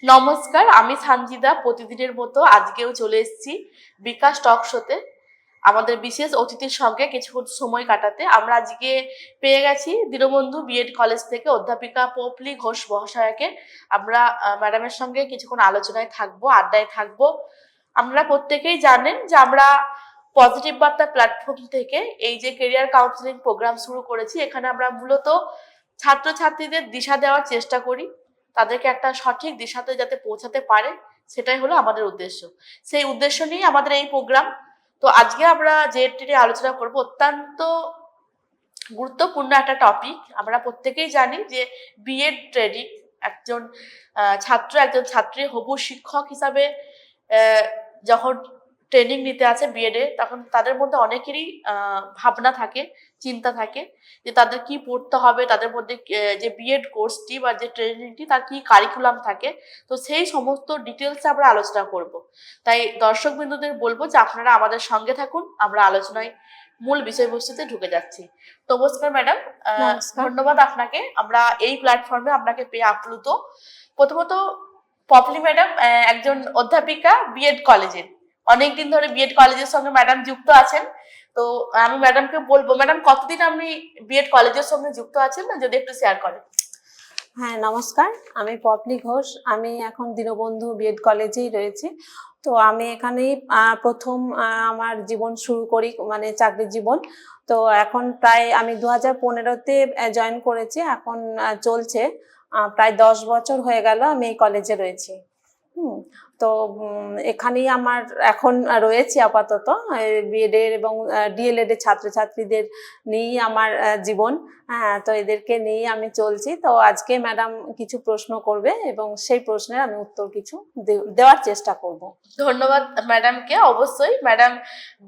নমস্কার, আমি সানজিদা। প্রতিদিনের মতো আজকেও চলে এসেছি বিকাশ টক শোতে আমাদের বিশেষ অতিথির সঙ্গে কিছুক্ষণ সময় কাটাতে। আমরা আজকে পেয়ে গেছি দীনবন্ধু বিএড কলেজ থেকে অধ্যাপিকা পপলি ঘোষ মহাশয়াকে। আমরা ম্যাডামের সঙ্গে কিছুক্ষণ আলোচনায় থাকবো, আড্ডায় থাকবো। আপনারা প্রত্যেকেই জানেন যে আমরা পজিটিভ বার্তা প্ল্যাটফর্ম থেকে এই যে কেরিয়ার কাউন্সিলিং প্রোগ্রাম শুরু করেছি, এখানে আমরা মূলত ছাত্রছাত্রীদের দিশা দেওয়ার চেষ্টা করি, তাদেরকে একটা সঠিক দিশাতে যাতে পৌঁছাতে পারে, সেটাই হলো আমাদের উদ্দেশ্য। সেই উদ্দেশ্য নিয়ে আমাদের এই প্রোগ্রাম। তো আজকে আমরা যেটি নিয়ে আলোচনা করব অত্যন্ত গুরুত্বপূর্ণ একটা টপিক। আমরা প্রত্যেকেই জানি যে বিএড ট্রেনিং, একজন একজন ছাত্রী হবু শিক্ষক হিসাবে যখন ট্রেনিং নিতে আছে বিএডে, তখন তাদের মধ্যে অনেকেরই ভাবনা থাকে, চিন্তা থাকে যে তাদের কি পড়তে হবে, তাদের মধ্যে যে বিএড কোর্সটি বা যে ট্রেনিংটি তার কি কারিকুলাম থাকে। তো সেই সমস্ত ডিটেলসে আমরা আলোচনা করব। তাই দর্শক বিন্দুদের বলবো যে আপনারা আমাদের সঙ্গে থাকুন, আমরা আলোচনায় মূল বিষয়বস্তুতে ঢুকে যাচ্ছি। নমস্কার ম্যাডাম, ধন্যবাদ আপনাকে। আমরা এই প্ল্যাটফর্মে আপনাকে পেয়ে আপ্লুত। প্রথমত পপলি ম্যাডাম একজন অধ্যাপিকা বিএড কলেজের, অনেকদিন ধরে বিএড কলেজের সঙ্গে ম্যাডাম যুক্ত আছেন। তো আমি ম্যাডামকে বলবো, ম্যাডাম কতদিন আপনি বিএড কলেজের সঙ্গে যুক্ত আছেন, না যদি একটু শেয়ার করেন। হ্যাঁ, নমস্কার, আমি পপলি ঘোষ। আমি এখন দীনবন্ধু বিএড কলেজেই রয়েছি। তো আমি এখানেই প্রথম আমার জীবন শুরু করি, মানে চাকরির জীবন। তো এখন প্রায় আমি 2015-তে জয়েন করেছি, এখন চলছে প্রায় 10 বছর হয়ে গেল আমি এই কলেজে রয়েছি। তো এখানেই আমার এখন রয়েছি আপাতত। বিএড এর এবং ডিএলএড এর ছাত্রছাত্রীদের নিয়েই আমার জীবন। হ্যাঁ, তো এদেরকে নিয়েই আমি চলছি। তো আজকে ম্যাডাম কিছু প্রশ্ন করবে এবং সেই প্রশ্নের আমি উত্তর কিছু দেওয়ার চেষ্টা করব। ধন্যবাদ ম্যাডামকে। অবশ্যই ম্যাডাম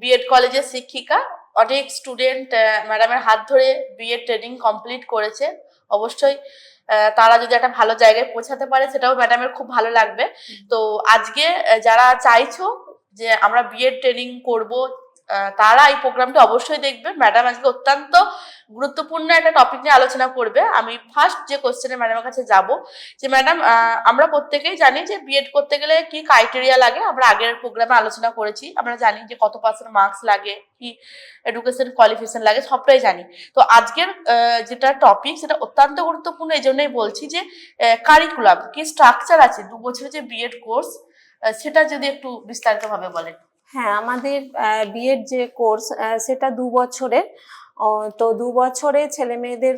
বিএড কলেজের শিক্ষিকা, অনেক স্টুডেন্ট ম্যাডামের হাত ধরে বিএড ট্রেনিং কমপ্লিট করেছে। অবশ্যই তারা যদি একটা ভালো জায়গায় পৌঁছাতে পারে, সেটাও ম্যাডামের খুব ভালো লাগবে। তো আজকে যারা চাইছো যে আমরা বিএড ট্রেনিং করব, তারা এই প্রোগ্রামটি অবশ্যই দেখবে। ম্যাডাম আজকে অত্যন্ত গুরুত্বপূর্ণ একটা টপিক নিয়ে আলোচনা করবে। আমি ফার্স্ট যে কোশ্চেনে ম্যাডামের কাছে যাব, যে ম্যাডাম আমরা প্রত্যেকেই জানি যে বিএড করতে গেলে কি ক্রাইটেরিয়া লাগে। আমরা আগের প্রোগ্রামে আলোচনা করেছি, আমরা জানি যে কত পার্সেন্ট মার্কস লাগে, কি এডুকেশন কোয়ালিফিকেশন লাগে, সবটাই জানি। তো আজকের যেটা টপিক সেটা অত্যন্ত গুরুত্বপূর্ণ, এই জন্যই বলছি যে কারিকুলাম কি স্ট্রাকচার আছে 2 বছরের যে বিএড কোর্স, সেটা যদি একটু বিস্তারিতভাবে বলেন। হ্যাঁ, আমাদের বিএড যে কোর্স সেটা 2 বছরের। তো 2 বছরে ছেলে মেয়েদের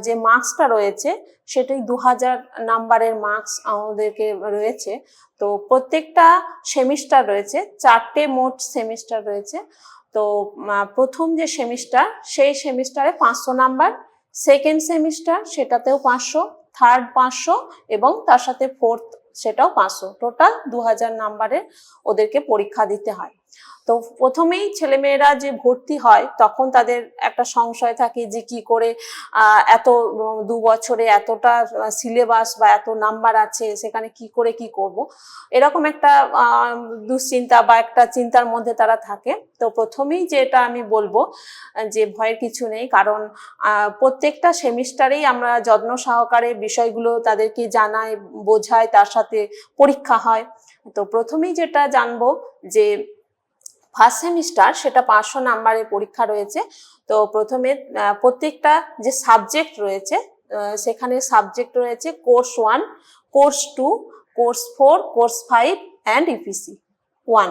যে মার্কসটা রয়েছে সেটাই 2000 নাম্বারের মার্কস আমাদেরকে রয়েছে। তো প্রত্যেকটা সেমিস্টার রয়েছে, 4টে মোট সেমিস্টার রয়েছে। তো প্রথম যে সেমিস্টার, সেই সেমিস্টারে 500 নাম্বার, সেকেন্ড সেমিস্টার সেটাতেও 500, থার্ড 500 এবং তার সাথে ফোর্থ সেটাও 500, টোটাল 2000 নাম্বারের ওদেরকে পরীক্ষা দিতে হয়। তো প্রথমেই ছেলেমেয়েরা যে ভর্তি হয় তখন তাদের একটা সংশয় থাকে যে কি করে এত 2 বছরে এতটা সিলেবাস বা এত নাম্বার আছে, সেখানে কি করে কি করব, এরকম একটা দুশ্চিন্তা বা একটা চিন্তার মধ্যে তারা থাকে। তো প্রথমেই যেটা আমি বলবো যে ভয়ের কিছু নেই, কারণ প্রত্যেকটা সেমিস্টারেই আমরা যত্ন সহকারে বিষয়গুলো তাদেরকে জানাই, বোঝাই, তার সাথে পরীক্ষা হয়। তো প্রথমেই যেটা জানবো যে ফার্স্ট সেমিস্টার সেটা 500 নাম্বারের পরীক্ষা রয়েছে। তো প্রথমে প্রত্যেকটা যে সাবজেক্ট রয়েছে সেখানে সাবজেক্ট রয়েছে course 1, course 2, course 4, course 5 and EPC 1।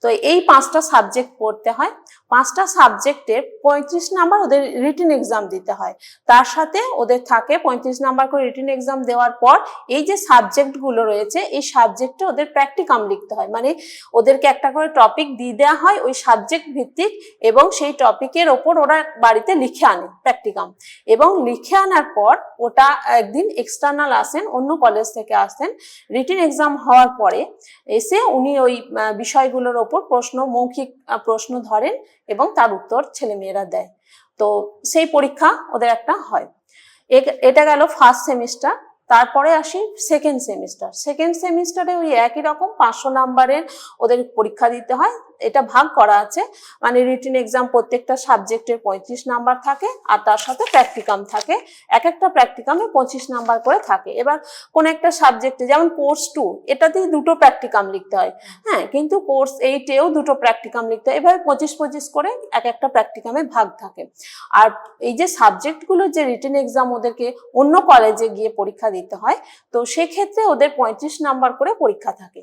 তো এই 5টা সাবজেক্ট পড়তে হয়। 5টা সাবজেক্টে 35 নাম্বার ওদের রিটেন এক্সাম দিতে হয়। তার সাথে ওদের থাকে 35 নাম্বার করে রিটেন এক্সাম দেওয়ার পর এই যে সাবজেক্টগুলো রয়েছে এই সাবজেক্টে ওদের প্র্যাকটিকাম লিখতে হয়। মানে ওদেরকে একটা করে টপিক দিয়ে দেওয়া হয় ওই সাবজেক্ট ভিত্তিক, এবং সেই টপিকের ওপর ওরা বাড়িতে লিখে আনে প্র্যাকটিকাম। এবং লিখে আনার পর ওটা একদিন এক্সটার্নাল আসেন, অন্য কলেজ থেকে আসেন, রিটেন এক্সাম হওয়ার পরে এসে উনি ওই বিষয়গুলোর ওপর মৌখিক প্রশ্ন ধরেন এবং তার উত্তর ছেলেমেয়েরা দেয়। তো সেই পরীক্ষা ওদের একটা হয়। এটা গেল ফার্স্ট সেমিস্টার। তারপরে আসি সেকেন্ড সেমিস্টার। সেকেন্ড সেমিস্টারে ওই একই রকম 500 নাম্বারের ওদের পরীক্ষা দিতে হয় এটা ভাগ করা আছে, মানে রিটেন এক্সাম প্রত্যেকটা সাবজেক্টের 35 নাম্বার থাকে আর তার সাথে প্র্যাকটিকাম থাকে, এক একটা প্র্যাকটিকামে 25 নাম্বার করে থাকে। এবার কোন একটা সাবজেক্টে যেমন কোর্স 2 এটাতেই দুটো প্র্যাকটিকাম লিখতে হয়, হ্যাঁ, কিন্তু কোর্স 8-এও দুটো প্র্যাকটিকাম লিখতে হয়, এভাবে 25-25 করে এক একটা প্র্যাকটিকামে ভাগ থাকে। আর এই যে সাবজেক্টগুলো যে রিটেন এক্সাম ওদেরকে অন্য কলেজে গিয়ে পরীক্ষা দিতে হয়, তো সেক্ষেত্রে ওদের 35 নাম্বার করে পরীক্ষা থাকে।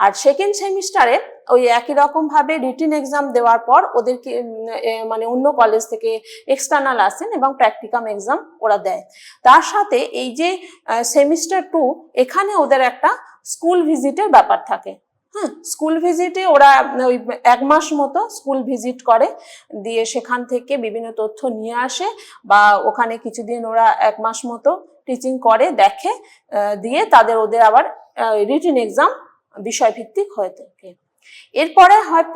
আর সেকেন্ড সেমিস্টারে ওই একই রকম ভাবে রিটেন এক্সাম দেওয়ার পর ওদেরকে মানে অন্য কলেজ থেকে এক্সটার্নাল আসেন এবং প্র্যাকটিকাম এক্সাম ওরা দেয়। তার সাথে এই যে সেমিস্টার 2 এখানে ওদের একটা স্কুল ভিজিটের ব্যাপার থাকে। হ্যাঁ, স্কুল ভিজিটে ওরা ওই 1 মাস মতো স্কুল ভিজিট করে, দিয়ে সেখান থেকে বিভিন্ন তথ্য নিয়ে আসে, বা ওখানে কিছুদিন ওরা 1 মাস মতো টিচিং করে, দেখে, দিয়ে ওদের আবার রিটেন এক্সাম বিষয়ভিত্তিক হয়ে থাকে। এরপরে হয়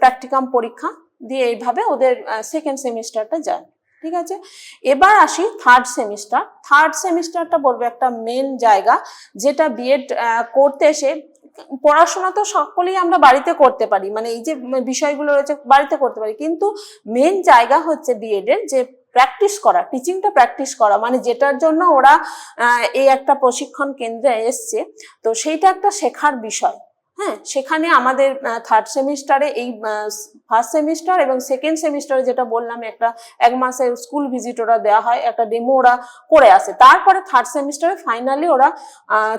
প্র্যাকটিকাম পরীক্ষা, দিয়ে এইভাবে ওদের সেকেন্ড সেমিস্টারটা যায়। ঠিক আছে, এবার আসি থার্ড সেমিস্টার। থার্ড সেমিস্টারটা বলবো একটা মেন জায়গা, যেটা বিএড করতে এসে পড়াশোনা তো সকলেই আমরা বাড়িতে করতে পারি, মানে এই যে বিষয়গুলো রয়েছে বাড়িতে করতে পারি, কিন্তু মেন জায়গা হচ্ছে বিএড এর যে প্র্যাকটিস করা, টিচিংটা প্র্যাকটিস করা, মানে যেটার জন্য ওরা এই একটা প্রশিক্ষণ কেন্দ্রে এসছে, তো সেইটা একটা শেখার বিষয়। হ্যাঁ, সেখানে আমাদের থার্ড সেমিস্টারে এই ফার্স্ট সেমিস্টার এবং সেকেন্ড সেমিস্টারে যেটা বললাম একটা 1 মাসের স্কুল ভিজিট ওরা দেওয়া হয়, একটা ডেমো ওরা করে আসে। তারপরে থার্ড সেমিস্টারে ফাইনালি ওরা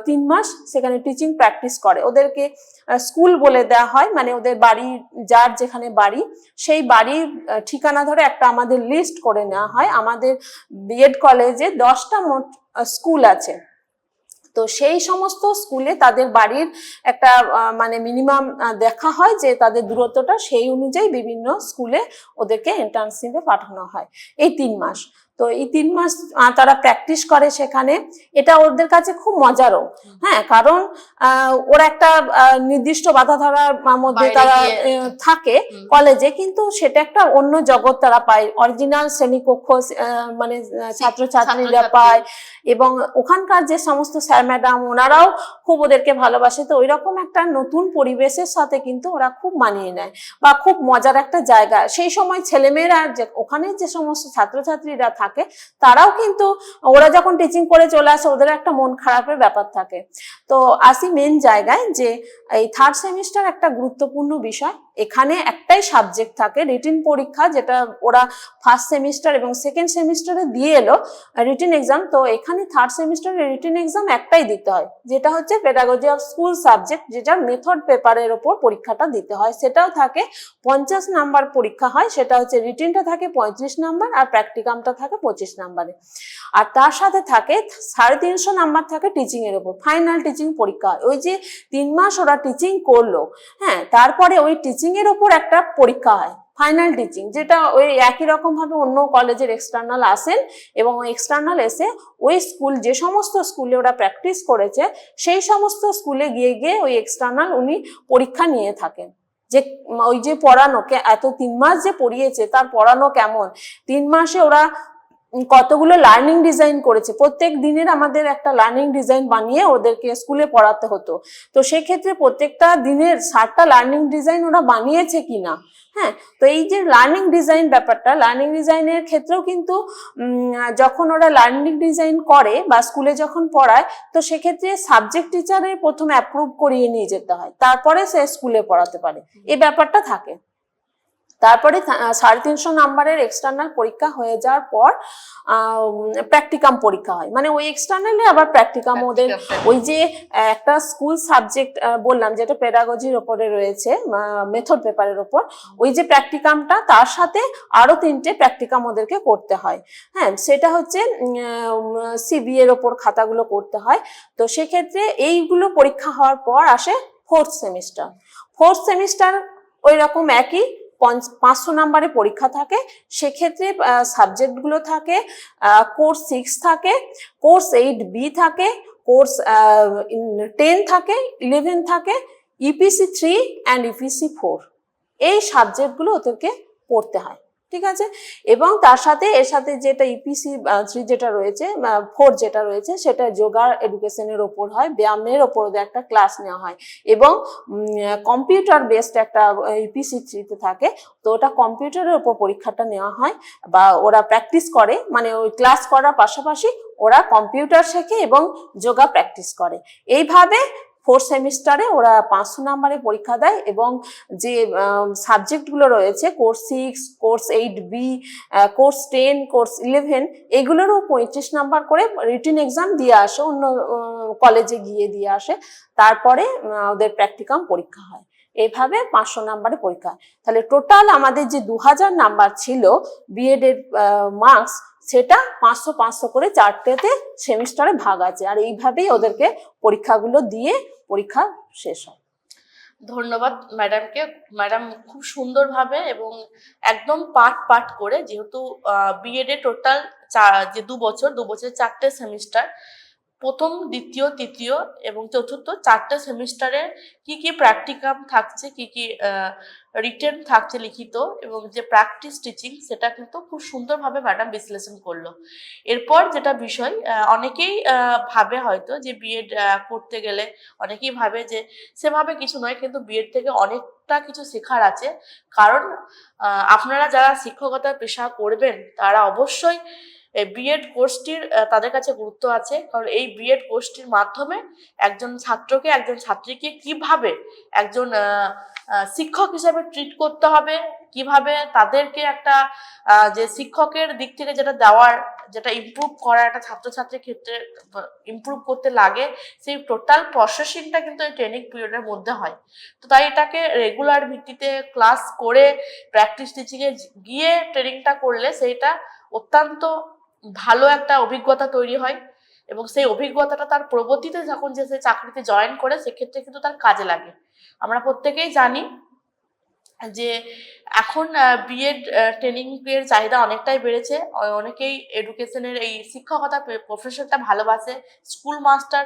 3 মাস সেখানে টিচিং প্র্যাকটিস করে। ওদেরকে স্কুল বলে দেওয়া হয়, মানে ওদের বাড়ি, যার যেখানে বাড়ি সেই বাড়ির ঠিকানা ধরে একটা আমাদের লিস্ট করে নেওয়া হয়। আমাদের বিএড কলেজে 10টা মোট স্কুল আছে, তো সেই সমস্ত স্কুলে তাদের বাড়ির একটা মানে মিনিমাম দেখা হয় যে তাদের দূরত্বটা, সেই অনুযায়ী বিভিন্ন স্কুলে ওদেরকে ইন্টার্নশিপে পাঠানো হয় এই 3 মাস। তো এই 3 মাস তারা প্র্যাকটিস করে সেখানে, এটা ওদের কাছে খুব মজারও। হ্যাঁ, কারণ ওরা একটা নির্দিষ্ট বাধা ধরার মধ্যে তারা থাকে কলেজে, কিন্তু সেটা একটা অন্য জগৎ তারা পায়, অরিজিনাল শ্রেণীকক্ষ মানে ছাত্রছাত্রীরা পায়, এবং ওখানকার যে সমস্ত স্যার ম্যাডাম ওনারাও খুব ওদেরকে ভালোবাসে। তো ওইরকম একটা নতুন পরিবেশের সাথে কিন্তু ওরা খুব মানিয়ে নেয়, বা খুব মজার একটা জায়গা। সেই সময় ছেলেমেয়েরা যে ওখানে যে সমস্ত ছাত্রছাত্রীরা থাকে তারাও কিন্তু, ওরা যখন টিচিং করে চলে আসে ওদের একটা মন খারাপের ব্যাপার থাকে। তো আসি মেন জায়গায়, যে এই থার্ড সেমিস্টার একটা গুরুত্বপূর্ণ বিষয়। এখানে একটাই সাবজেক্ট থাকে রিটেন পরীক্ষা, যেটা ওরা ফার্স্ট সেমিস্টার এবং সেকেন্ড সেমিস্টারে দিয়ে এলো রিটেন এক্সাম। তো এখানে থার্ড সেমিস্টারে রিটেন এক্সাম একটাই দিতে হয়, যেটা হচ্ছে পেডাগজি অফ স্কুল সাবজেক্ট, যেটা মেথড পেপারের ওপর পরীক্ষাটা দিতে হয়। সেটাও থাকে 50 নাম্বার পরীক্ষা হয়, সেটা হচ্ছে রিটেনটা থাকে 35 নাম্বার আর প্র্যাকটিকামটা থাকে 25 নাম্বারে। আর তার সাথে থাকে 350 নাম্বার থাকে টিচিং এর ওপর, ফাইনাল টিচিং পরীক্ষা। ওই যে 3 মাস ওরা টিচিং করলো, হ্যাঁ, তারপরে ওই টিচিং এর ওপর একটা পরীক্ষা হয় ফাইনাল টিচিং, যেটা ওই একই রকম ভাবে অন্য কলেজের এক্সটার্নাল আসেন, এবং ওই এক্সটার্নাল এসে ওই স্কুল, যে সমস্ত স্কুলে ওরা প্র্যাকটিস করেছে সেই সমস্ত স্কুলে গিয়ে গিয়ে ওই এক্সটার্নাল উনি পরীক্ষা নিয়ে থাকেন, যে ওই যে পড়ানো এত 3 মাস যে পড়িয়েছে তার পড়ানো কেমন, 3 মাসে ওরা কতগুলো লার্নিং ডিজাইন করেছে। প্রত্যেক দিনের আমাদের একটা লার্নিং ডিজাইন বানিয়ে ওদেরকে স্কুলে পড়াতে হতো। তো সেক্ষেত্রে প্রত্যেকটা দিনের 60টা লার্নিং ডিজাইন ওরা বানিয়েছে কিনা। হ্যাঁ, তো এই যে লার্নিং ডিজাইন ব্যাপারটা, লার্নিং ডিজাইনের ক্ষেত্রেও কিন্তু যখন ওরা লার্নিং ডিজাইন করে বা স্কুলে যখন পড়ায়, তো সেক্ষেত্রে সাবজেক্ট টিচারের প্রথম অ্যাপ্রুভ করিয়ে নিয়ে যেতে হয়, তারপরে সে স্কুলে পড়াতে পারে, এই ব্যাপারটা থাকে। তারপরে 350 নাম্বারের এক্সটার্নাল পরীক্ষা হয়ে যাওয়ার পর প্র্যাকটিকাম পরীক্ষা হয়, মানে ওই এক্সটার্নালে আবার প্র্যাকটিকাম ওদের ওই যে একটা স্কুল সাবজেক্ট বললাম যেটা পেডাগজির ওপরে রয়েছে, মেথড পেপারের ওপর, ওই যে প্র্যাকটিকামটা তার সাথে আরো 3টে প্র্যাকটিকাম ওদেরকে করতে হয়। হ্যাঁ, সেটা হচ্ছে সিবি এর ওপর খাতাগুলো করতে হয়। তো সেক্ষেত্রে এইগুলো পরীক্ষা হওয়ার পর আসে ফোর্থ সেমিস্টার। ফোর্থ সেমিস্টার ওই রকম একই 500 নাম্বারে পরীক্ষা থাকে। সেক্ষেত্রে সাবজেক্টগুলো থাকে কোর্স 6 থাকে, কোর্স 8B থাকে, কোর্স 10 থাকে, 11 থাকে, EPC 3 অ্যান্ড EPC 4। এই সাবজেক্টগুলো ওদেরকে পড়তে হয়। ঠিক আছে। এবং তার সাথে এর সাথে যেটা ইপিসি 3 যেটা রয়েছে 4 যেটা রয়েছে সেটা যোগা এডুকেশনের ওপর হয়, ব্যায়ামের ওপর একটা ক্লাস নেওয়া হয় এবং কম্পিউটার বেসড একটা ইপিসি 3 থাকে, তো ওটা কম্পিউটারের ওপর পরীক্ষাটা নেওয়া হয় বা ওরা প্র্যাকটিস করে, মানে ওই ক্লাস করার পাশাপাশি ওরা কম্পিউটার শেখে এবং যোগা প্র্যাকটিস করে। এইভাবে 4th সেমিস্টারে ওরা 500 নাম্বারে পরীক্ষা দেয় এবং যে সাবজেক্টগুলো রয়েছে course 6, course 8B, course 10, course 11 এগুলোরও 35 number করে রিটেন এক্সাম দিয়ে আসে, অন্য কলেজে গিয়ে দিয়ে আসে, তারপরে ওদের প্র্যাকটিকাম পরীক্ষা হয়। এইভাবে 500 নাম্বারে পরীক্ষা হয়। তাহলে টোটাল আমাদের যে 2000 নাম্বার ছিল বিএড এর মার্কস, সেটা 500 500 করে 4টেতে সেমিস্টারে ভাগ আছে, আর এইভাবেই ওদেরকে পরীক্ষাগুলো দিয়ে পরীক্ষা শেষ হয়। ধন্যবাদ ম্যাডামকে। ম্যাডাম খুব সুন্দরভাবে এবং একদম পার্ট পার্ট করে, যেহেতু বিএড এর টোটাল যে 2 বছর 4টে সেমিস্টার, প্রথম, দ্বিতীয়, তৃতীয় এবং চতুর্থ 4টে সেমিস্টারে কি কি প্র্যাকটিকাম থাকছে, কি কি রিটেন থাকছে লিখিত, এবং যে প্র্যাকটিস টিচিং, সেটা কিন্তু খুব সুন্দরভাবে ম্যাডাম বিশ্লেষণ করলো। এরপর যেটা বিষয়, অনেকেই ভাবে হয়তো যে বিএড করতে গেলে, অনেকেই ভাবে যে সেভাবে কিছু নয়, কিন্তু বিএড থেকে অনেকটা কিছু শেখার আছে। কারণ আপনারা যারা শিক্ষকতার পেশা করবেন তারা অবশ্যই বিএড কোর্সটির তাদের কাছে গুরুত্ব আছে। কারণ এই বিএড কোর্সটির মাধ্যমে একজন ছাত্রকে, একজন ছাত্রীকে কিভাবে একজন শিক্ষক হিসেবে ট্রিট করতে হবে, কিভাবে তাদেরকে একটা যে শিক্ষকের দিক থেকে যেটা দেওয়ার, যেটা ইমপ্রুভ করার একটা ছাত্রছাত্রীর ক্ষেত্রে ইমপ্রুভ করতে লাগে, সেই টোটাল প্রসেসিংটা কিন্তু এই ট্রেনিং পিরিয়ডের মধ্যে হয়। তো তাই এটাকে রেগুলার ভিত্তিতে ক্লাস করে প্র্যাকটিস টিচিংয়ে গিয়ে ট্রেনিংটা করলে সেইটা অত্যন্ত ভালো একটা অভিজ্ঞতা তৈরি হয়, এবং সেই অভিজ্ঞতাটা তার পরবর্তীতে যখন যে সে চাকরিতে জয়েন করে সেক্ষেত্রে কিন্তু তার কাজে লাগে। আমরা প্রত্যেকেই জানি যে এখন বিএড ট্রেনিং এর চাহিদা অনেকটাই বেড়েছে। অনেকেই এডুকেশনের এই শিক্ষকতা প্রফেশনটা ভালোবাসে। স্কুল মাস্টার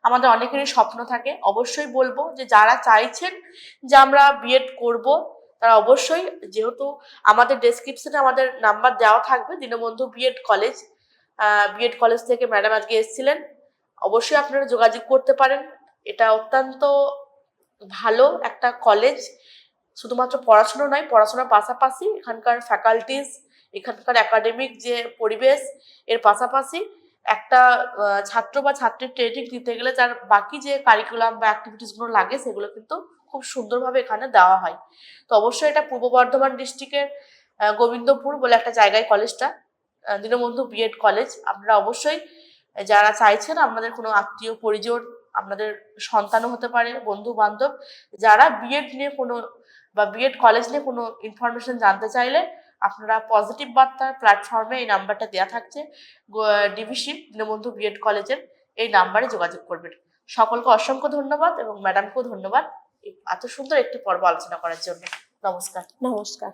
আমাদের অনেকেরই স্বপ্ন থাকে। অবশ্যই বলবো যে যারা চাইছেন যে আমরা বিএড করব, তারা অবশ্যই, যেহেতু আমাদের ডেসক্রিপশনে আমাদের নাম্বার দেওয়া থাকবে, Dinabandhu BEd college, BEd college থেকে ম্যাডাম আজকে এসেছিলেন, অবশ্যই আপনারা যোগাযোগ করতে পারেন। এটা অত্যন্ত ভালো একটা কলেজ। শুধুমাত্র পড়াশোনা নয়, পড়াশোনার পাশাপাশি এখানকার ফ্যাকাল্টিস, এখানকার একাডেমিক যে পরিবেশ, এর পাশাপাশি একটা ছাত্র বা ছাত্রীর ট্রেনিং দিতে গেলে তার বাকি যে কারিকুলাম বা অ্যাক্টিভিটিসগুলো লাগে সেগুলো কিন্তু খুব সুন্দরভাবে এখানে দেওয়া হয়। তো অবশ্যই এটা পূর্ব বর্ধমান ডিস্ট্রিক্টের গোবিন্দপুর বলে একটা জায়গায় কলেজটা, দীনবন্ধু বিএড কলেজ। আপনারা অবশ্যই, যারা চাইছেন, আপনাদের কোনো আত্মীয় পরিজন, আপনাদের সন্তানও হতে পারে, বন্ধু বান্ধব, যারা বিএড নিয়ে কোনো বা বিএড কলেজ নিয়ে কোনো ইনফরমেশন জানতে চাইলে আপনারা পজিটিভ বার্তার প্ল্যাটফর্মে এই নাম্বারটা দেওয়া থাকছে, ডিভিসি দীনবন্ধু বিএড কলেজের, এই নাম্বারে যোগাযোগ করবেন। সকলকে অসংখ্য ধন্যবাদ এবং ম্যাডামকেও ধন্যবাদ এত সুন্দর একটি পর্ব আলোচনা করার জন্য। নমস্কার। নমস্কার।